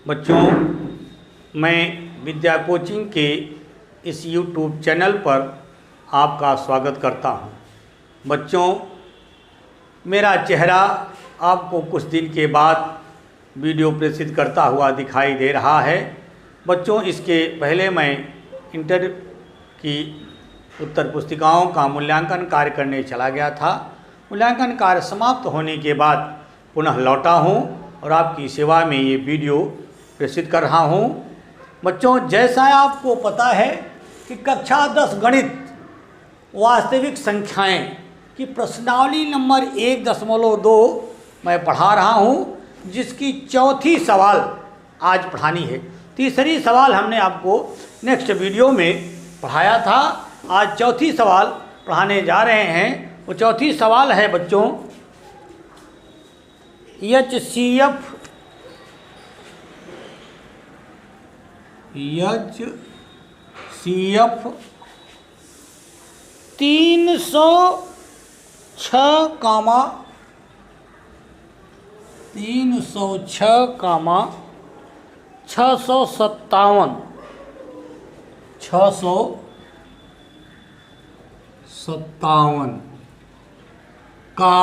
बच्चों, मैं विद्या कोचिंग के इस YouTube चैनल पर आपका स्वागत करता हूं। बच्चों, मेरा चेहरा आपको कुछ दिन के बाद वीडियो प्रेषित करता हुआ दिखाई दे रहा है। बच्चों, इसके पहले मैं इंटर की उत्तर पुस्तिकाओं का मूल्यांकन कार्य करने चला गया था। मूल्यांकन कार्य समाप्त होने के बाद पुनः लौटा हूं और आपकी सेवा में ये वीडियो प्रेषित कर रहा हूं। बच्चों, जैसा आपको पता है कि कक्षा 10 गणित वास्तविक संख्याएं की प्रश्नावली नंबर 1.2 मैं पढ़ा रहा हूं, जिसकी चौथी सवाल आज पढ़ानी है। तीसरी सवाल हमने आपको नेक्स्ट वीडियो में पढ़ाया था। आज चौथी सवाल पढ़ाने जा रहे हैं। वो चौथी सवाल है बच्चों, HCF 657 का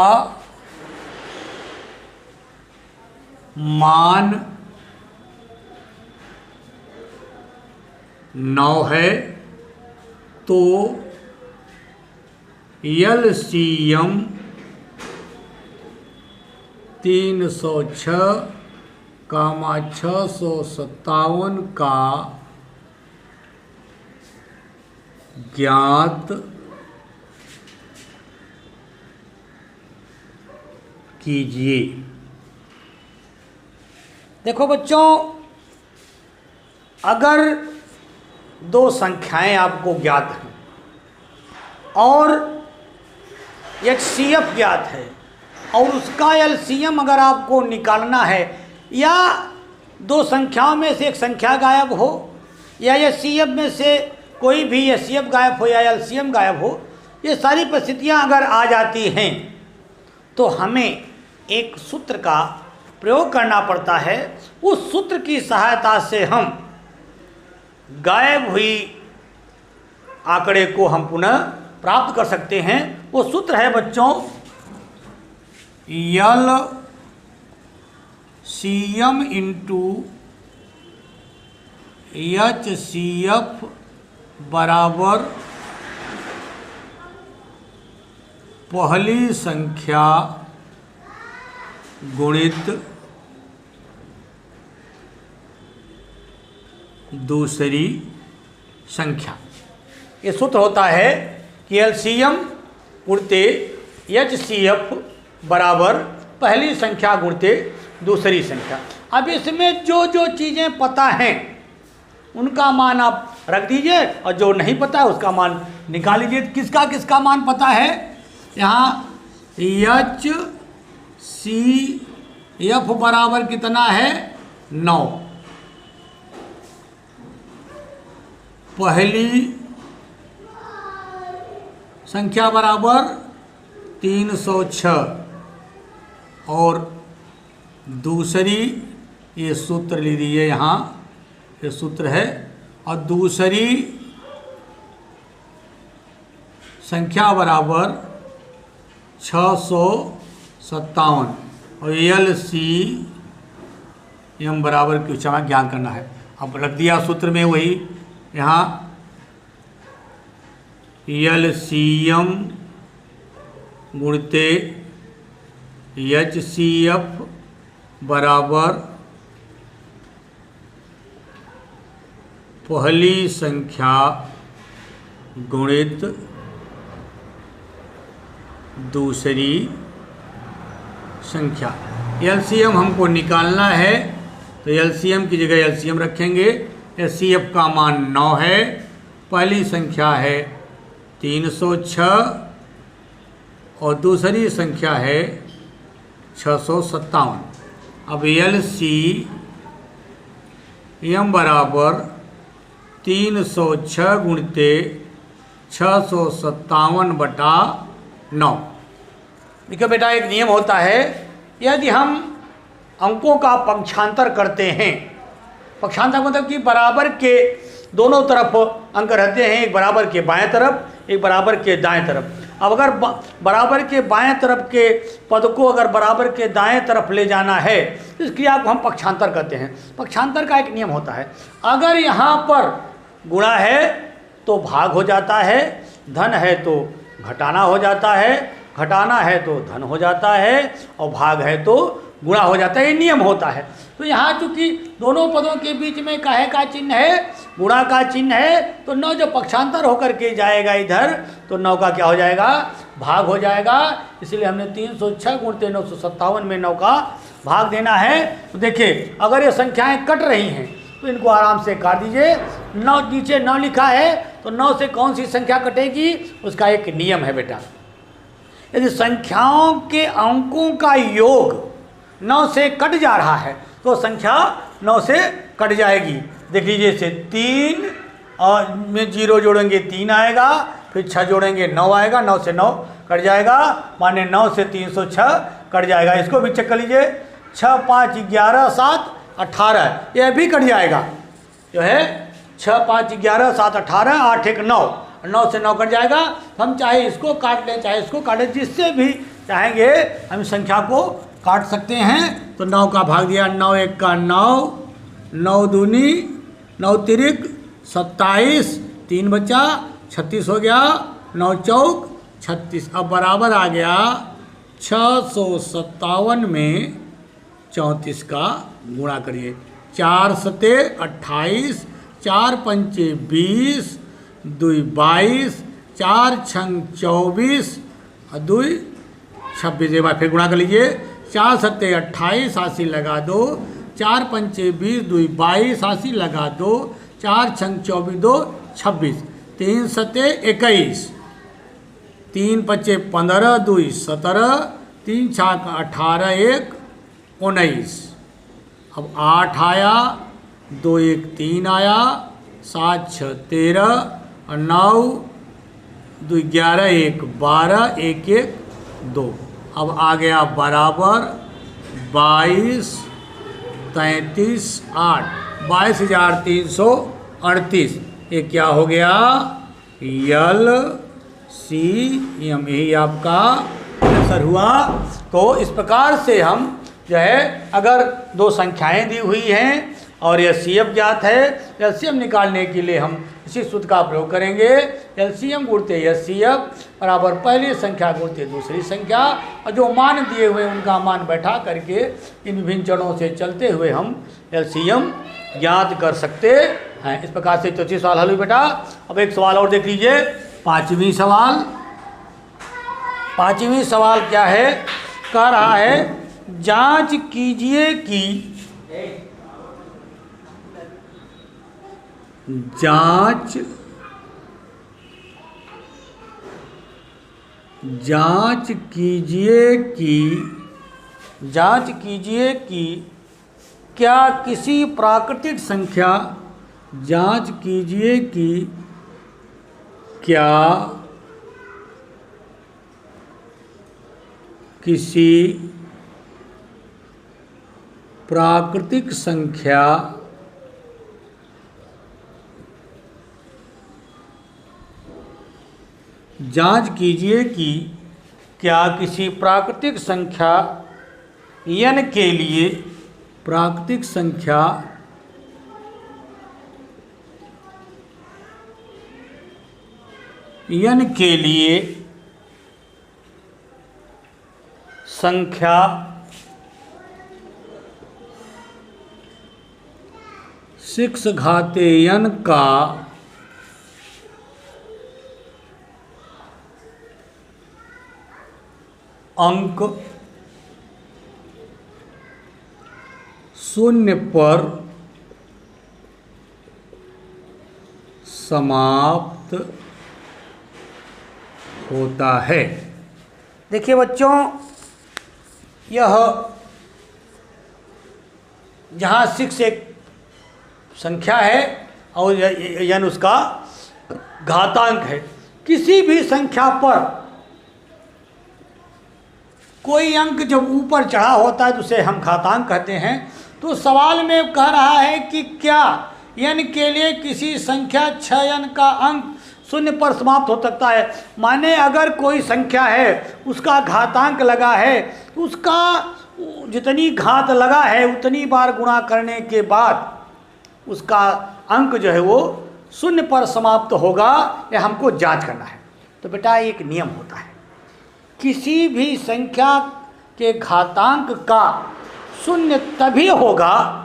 मान 9 है, तो LCM 306,657 का ज्ञात कीजिए। देखो बच्चों, अगर दो संख्याएं आपको ज्ञात हैं और HCF ज्ञात है और उसका LCM अगर आपको निकालना है, या दो संख्याओं में से एक संख्या गायब हो, या HCF में से कोई भी HCF गायब हो या LCM गायब हो, ये सारी परिस्थितियां अगर आ जाती हैं तो हमें एक सूत्र का प्रयोग करना पड़ता है। उस सूत्र की सहायता से हम गायब हुई आंकड़े को हम पुनः प्राप्त कर सकते हैं। वो सूत्र है बच्चों LCM इंटू HCF बराबर पहली संख्या गुणित दूसरी संख्या। ये सूत्र होता है कि LCM गुणते HCF बराबर पहली संख्या गुणते दूसरी संख्या। अब इसमें जो जो चीज़ें पता हैं उनका मान आप रख दीजिए और जो नहीं पता है उसका मान निकाल लीजिए। किसका किसका मान पता है? यहाँ HCF बराबर कितना है? 9। पहली संख्या बराबर 306 और दूसरी, ये सूत्र ले लीजिए, यहाँ ये सूत्र है, और दूसरी संख्या बराबर 657 और LCM बराबर कुछ हमें ज्ञात करना है। अब रख दिया सूत्र में वही, यहाँ LCM गुणते HCF बराबर पहली संख्या गुणित दूसरी संख्या। LCM हमको निकालना है तो LCM की जगह LCM रखेंगे। HCF का मान 9 है, पहली संख्या है 306 और दूसरी संख्या है 657। अब LCM बराबर 306 गुणते 657/9। देखो बेटा, एक नियम होता है, यदि हम अंकों का पक्षांतर करते हैं पक्षांतर मतलब कि बराबर के दोनों तरफ अंक रहते हैं, एक बराबर के बाएं तरफ, एक बराबर के दाएं तरफ। अब अगर बराबर के बाएं तरफ के पद को अगर बराबर के दाएं तरफ ले जाना है, इस क्रिया को हम पक्षांतर कहते हैं। पक्षांतर का एक नियम होता है, अगर यहाँ पर गुणा है तो भाग हो जाता है, धन है तो घटाना हो जाता है, घटाना है तो धन हो जाता है, और भाग है तो गुणा हो जाता है। ये नियम होता है। तो यहाँ चूंकि दोनों पदों के बीच में काहे का चिन्ह है, गुणा का चिन्ह है, तो 9 जब पक्षांतर होकर के जाएगा इधर, तो 9 का क्या हो जाएगा, भाग हो जाएगा। इसलिए हमने 306 गुणते 957 में 9 का भाग देना है। तो देखिए, अगर ये संख्याएं कट रही हैं तो इनको आराम से काट दीजिए। 9 नीचे 9 लिखा है, तो 9 से कौन सी संख्या कटेगी, उसका एक नियम है बेटा। यदि संख्याओं के अंकों का योग 9 से कट जा रहा है तो संख्या 9 से कट जाएगी। देख लीजिए, इसे 3 और में 0 जोड़ेंगे 3 आएगा, फिर 6 जोड़ेंगे 9 आएगा, 9 से 9 कट जाएगा, माने 9 से 306 कट जाएगा। इसको भी चेक कर लीजिए, 6 5 11 7 18, यह भी कट जाएगा। जो है 6 5 11 7 18, 8 1 9, 9 से 9 कट जाएगा। हम चाहे इसको काट लें चाहे इसको काट लें, जिससे भी चाहेंगे हम संख्या को काट सकते हैं। तो 9 का भाग दिया, 9 1 का 9, 9 दूनी 9 तिरिक 27, 3 बचा 36 हो गया, 9 चौक 36। अब बराबर आ गया 657 में 34 का गुणा करिए। 4 सते 28, 4 पंचे 20, 2 22, 4 छंग 24 और 2 26। एक बार फिर गुणा कर लीजिए। 4 सत्ते 28, 80 लगा दो, 4 पंचे 20, 2 22, 80 लगा दो, 4 छंग 24, 2 26, 3 सत्ते 21, 3 पच्चे 15, 2 17, 3 छाक 18, 1 19। अब 8 आया, 2 1 3 आया, 7 6 13 और 9 2 11, 1 12, 1 1 2। अब आ गया बराबर 22 33 8, 22,338। ये क्या हो गया, यल सी एम, यही आपका आंसर हुआ। तो इस प्रकार से हम जो है, अगर दो संख्याएं दी हुई हैं और एलसीएम ज्ञात है, एलसीएम निकालने के लिए हम इसी सूत्र का प्रयोग करेंगे। एलसीएम गुणते एचसीएफ बराबर पहली संख्या गुणते दूसरी संख्या, और जो मान दिए हुए उनका मान बैठा करके इन विभिन्न चरणों से चलते हुए हम एलसीएम ज्ञात कर सकते हैं। इस प्रकार से 34 सवाल हल हुई बेटा। अब एक सवाल और देख लीजिए, पाँचवीं सवाल क्या है, कह रहा है जांच कीजिए कि जांच कीजिए कि क्या किसी प्राकृतिक संख्या, जांच कीजिए कि क्या किसी प्राकृतिक संख्या जांच कीजिए कि क्या किसी प्राकृतिक संख्या n के लिए प्राकृतिक संख्या n के लिए संख्या 6 घाते n का अंक 0 पर समाप्त होता है। देखिए बच्चों, यह जहाँ 6 एक संख्या है और n उसका घातांक है, किसी भी संख्या पर कोई अंक जब ऊपर चढ़ा होता है तो उसे हम घातांक कहते हैं। तो सवाल में कह रहा है कि क्या n के लिए किसी संख्या 6n का अंक शून्य पर समाप्त हो सकता है। माने अगर कोई संख्या है उसका घातांक लगा है, उसका जितनी घात लगा है उतनी बार गुणा करने के बाद उसका अंक जो है वो शून्य पर समाप्त होगा, यह हमको जांच करना है। तो बेटा एक नियम होता है, किसी भी संख्या के घातांक का शून्य तभी होगा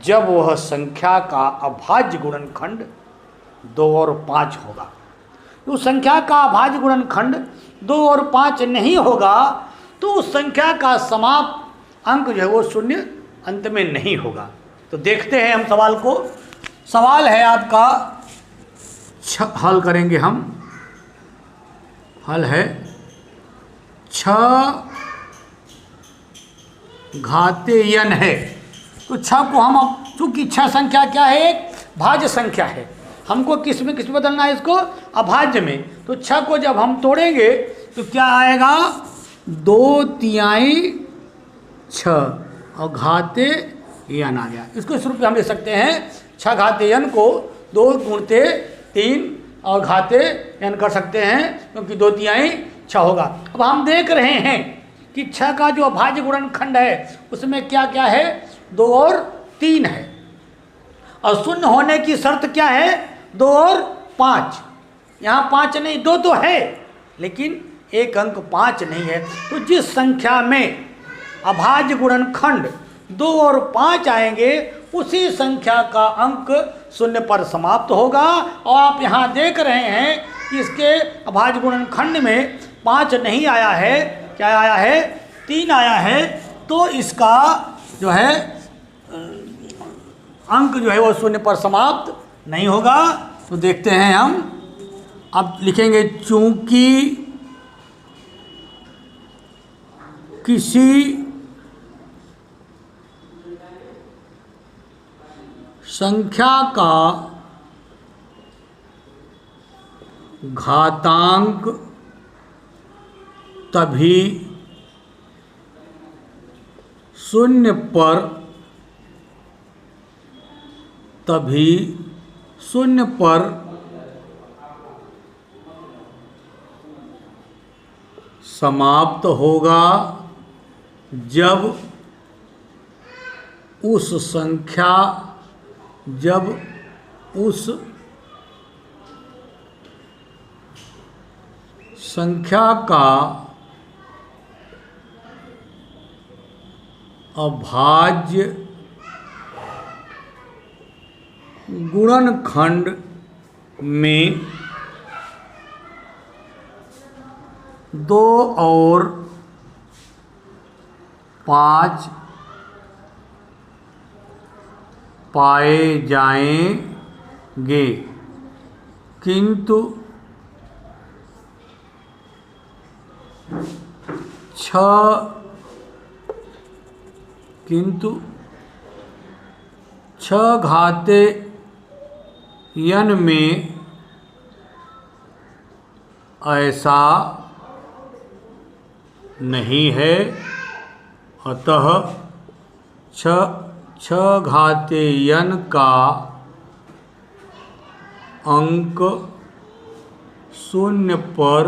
जब वह संख्या का अभाज्य गुणनखंड 2 और 5 होगा। उस संख्या का अभाज्य गुणनखंड 2 और 5 नहीं होगा तो उस संख्या का समाप्त अंक जो है वो शून्य अंत में नहीं होगा। तो देखते हैं हम सवाल को। सवाल है आपका हल करेंगे हम। हल है 6 घाते n है। तो 6 को हम अब, चूंकि 6 संख्या क्या है, एक भाज्य संख्या है, हमको किस में बदलना है, इसको अभाज्य में। तो 6 को जब हम तोड़ेंगे तो क्या आएगा, 2/3 6 और घाते n आ गया। इसको इस रूप में हम लिख सकते हैं, 6 घाते n को 2 गुणते 3 और घाते n कर सकते हैं, क्योंकि 2/3 6 होगा। अब हम देख रहे हैं कि 6 का जो अभाज्य गुणनखंड है उसमें क्या क्या है, 2 और 3 है, और शून्य होने की शर्त क्या है, 2 और 5। यहाँ 5 नहीं, 2 तो है लेकिन एक अंक 5 नहीं है। तो जिस संख्या में अभाज्य गुणनखंड 2 और 5 आएंगे उसी संख्या का अंक शून्य पर समाप्त होगा। और आप यहाँ देख रहे हैं कि इसके अभाज्य गुणनखंड में 5 नहीं आया है, क्या आया है, 3 आया है। तो इसका जो है अंक जो है वो शून्य पर समाप्त नहीं होगा। तो देखते हैं हम, अब लिखेंगे चूंकि किसी संख्या का घातांक तभी शून्य पर समाप्त होगा जब उस संख्या का अभाज्य गुणनखंड में 2 और 5 पाए जाएंगे, किंतु 6 घाते n में ऐसा नहीं है। अतः 6 घाते n का अंक शून्य पर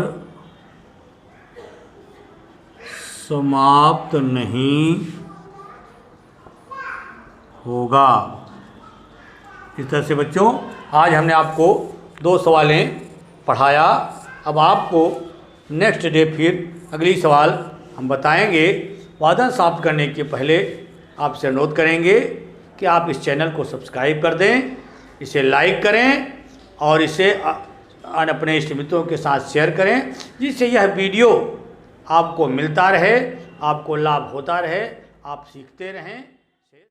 समाप्त नहीं होगा। इस तरह से बच्चों आज हमने आपको 2 सवालें पढ़ाया। अब आपको नेक्स्ट डे फिर अगली सवाल हम बताएंगे। वादन समाप्त करने के पहले आपसे अनुरोध करेंगे कि आप इस चैनल को सब्सक्राइब कर दें, इसे लाइक करें और इसे अपने इष्ट मित्रों के साथ शेयर करें, जिससे यह वीडियो आपको मिलता रहे, आपको लाभ होता रहे, आप सीखते रहें।